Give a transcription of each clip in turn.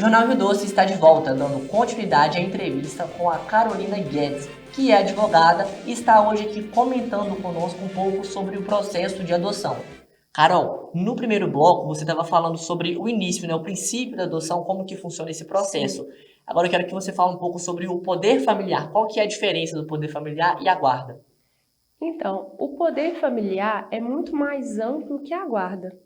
Jornal Rio Doce está de volta, dando continuidade à entrevista com a Carolina Guedes, que é advogada e está hoje aqui comentando conosco um pouco sobre o processo de adoção. Carol, no primeiro bloco você estava falando sobre o início, né, o princípio da adoção, como que funciona esse processo. Agora eu quero que você fale um pouco sobre o poder familiar. Qual que é a diferença do poder familiar e a guarda? Então, o poder familiar é muito mais amplo que a guarda.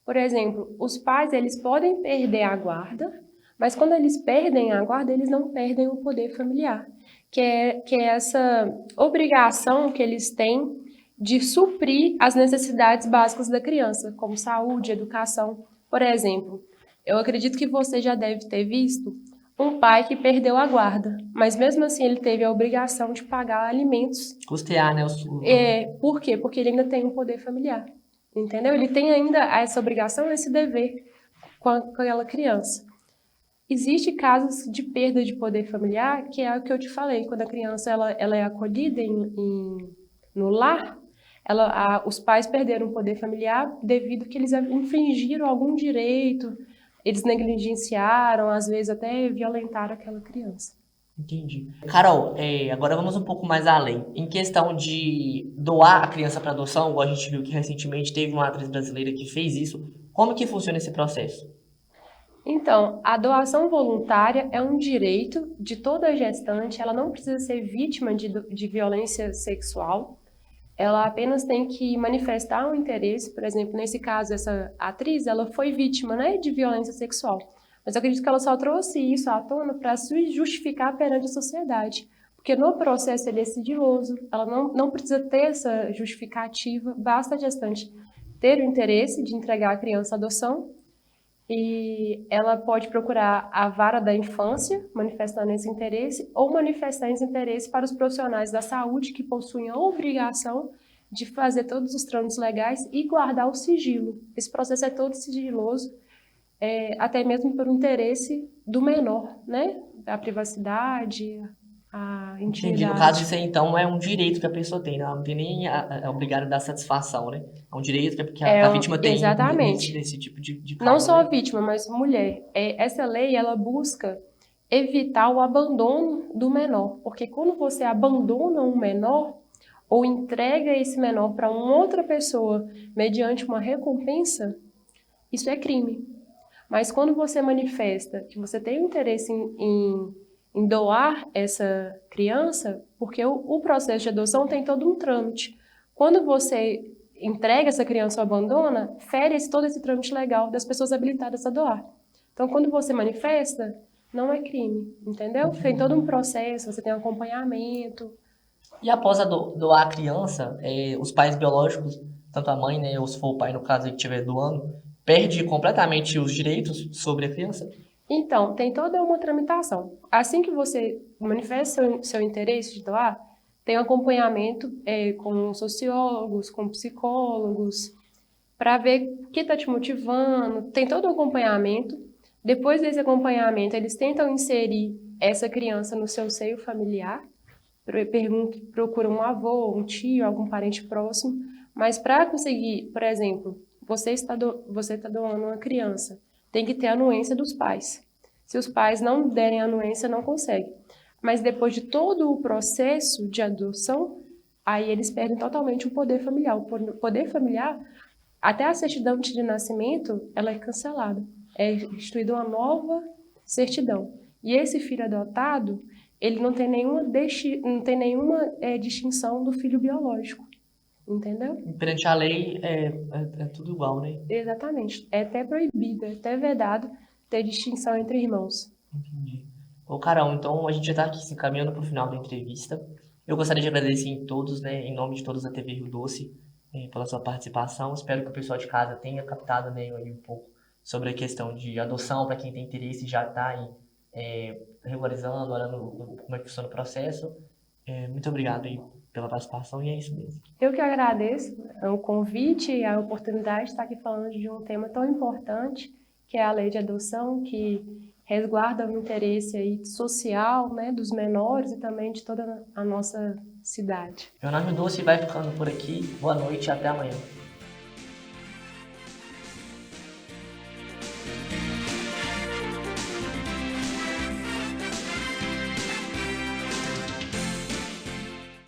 Por exemplo, os pais eles podem perder a guarda, mas quando eles perdem a guarda, eles não perdem o poder familiar, que é essa obrigação que eles têm de suprir as necessidades básicas da criança, como saúde, educação. Por exemplo, eu acredito que você já deve ter visto um pai que perdeu a guarda, mas mesmo assim ele teve a obrigação de pagar alimentos. Custear, né? Por quê? Porque ele ainda tem um poder familiar, entendeu? Ele tem ainda essa obrigação, esse dever com aquela criança. Existe casos de perda de poder familiar, que é o que eu te falei, quando a criança ela é acolhida no lar, os pais perderam o poder familiar devido que eles infringiram algum direito, eles negligenciaram, às vezes até violentaram aquela criança. Entendi. Carol, agora vamos um pouco mais além. Em questão de doar a criança para adoção, igual a gente viu que recentemente teve uma atriz brasileira que fez isso, como que funciona esse processo? Então, a doação voluntária é um direito de toda gestante, ela não precisa ser vítima de violência sexual, ela apenas tem que manifestar um interesse, por exemplo, nesse caso, essa atriz, ela foi vítima, né, de violência sexual, mas eu acredito que ela só trouxe isso à tona para se justificar perante a sociedade, porque no processo ele é sigiloso, ela não precisa ter essa justificativa, basta a gestante ter o interesse de entregar a criança à adoção, e ela pode procurar a vara da infância, manifestando esse interesse, ou manifestar esse interesse para os profissionais da saúde que possuem a obrigação de fazer todos os trâmites legais e guardar o sigilo. Esse processo é todo sigiloso, até mesmo por interesse do menor, né? A privacidade, a Entendi. No caso, intimidade. isso aí, então, é um direito que a pessoa tem, né? Ela não tem nem é obrigada a dar satisfação, né? É um direito que a vítima tem Exatamente. nesse tipo de Não causa, só a né? vítima, mas mulher. Essa lei, ela busca evitar o abandono do menor, porque quando você abandona um menor ou entrega esse menor para uma outra pessoa mediante uma recompensa, isso é crime. Mas quando você manifesta que você tem interesse em doar essa criança, porque o processo de adoção tem todo um trâmite. Quando você entrega essa criança ou abandona, fere todo esse trâmite legal das pessoas habilitadas a doar. Então, quando você manifesta, não é crime, entendeu? Tem todo um Entendi. processo, você tem um acompanhamento. E após doar a criança, os pais biológicos, tanto a mãe, né, ou se for o pai, no caso, que estiver doando, perde completamente os direitos sobre a criança? Então, tem toda uma tramitação. Assim que você manifesta seu interesse de doar, tem um acompanhamento com sociólogos, com psicólogos, para ver o que está te motivando. Tem todo um acompanhamento. Depois desse acompanhamento, eles tentam inserir essa criança no seu seio familiar. Procuram um avô, um tio, algum parente próximo. Mas para conseguir, por exemplo, você está doando uma criança, tem que ter a anuência dos pais. Se os pais não derem a anuência, não consegue. Mas depois de todo o processo de adoção, aí eles perdem totalmente o poder familiar. O poder familiar, até a certidão de nascimento, ela é cancelada. É instituída uma nova certidão. E esse filho adotado, ele não tem nenhuma distinção do filho biológico, entendeu? Perante a lei, é tudo igual, né? Exatamente. É até proibido, é até vedado ter distinção entre irmãos. Entendi. Ô, Carol, então a gente já está aqui se encaminhando para o final da entrevista. Eu gostaria de agradecer em todos, né, em nome de todos da TV Rio Doce, pela sua participação. Espero que o pessoal de casa tenha captado, né, aí um pouco sobre a questão de adoção, para quem tem interesse e já está aí regularizando, olhando como é que funciona o processo. Muito obrigado aí pela participação e é isso mesmo. Eu que agradeço o convite e a oportunidade de estar aqui falando de um tema tão importante, que é a lei de adoção, que resguarda o interesse aí social, né, dos menores e também de toda a nossa cidade. Meu nome é Doce vai ficando por aqui. Boa noite e até amanhã.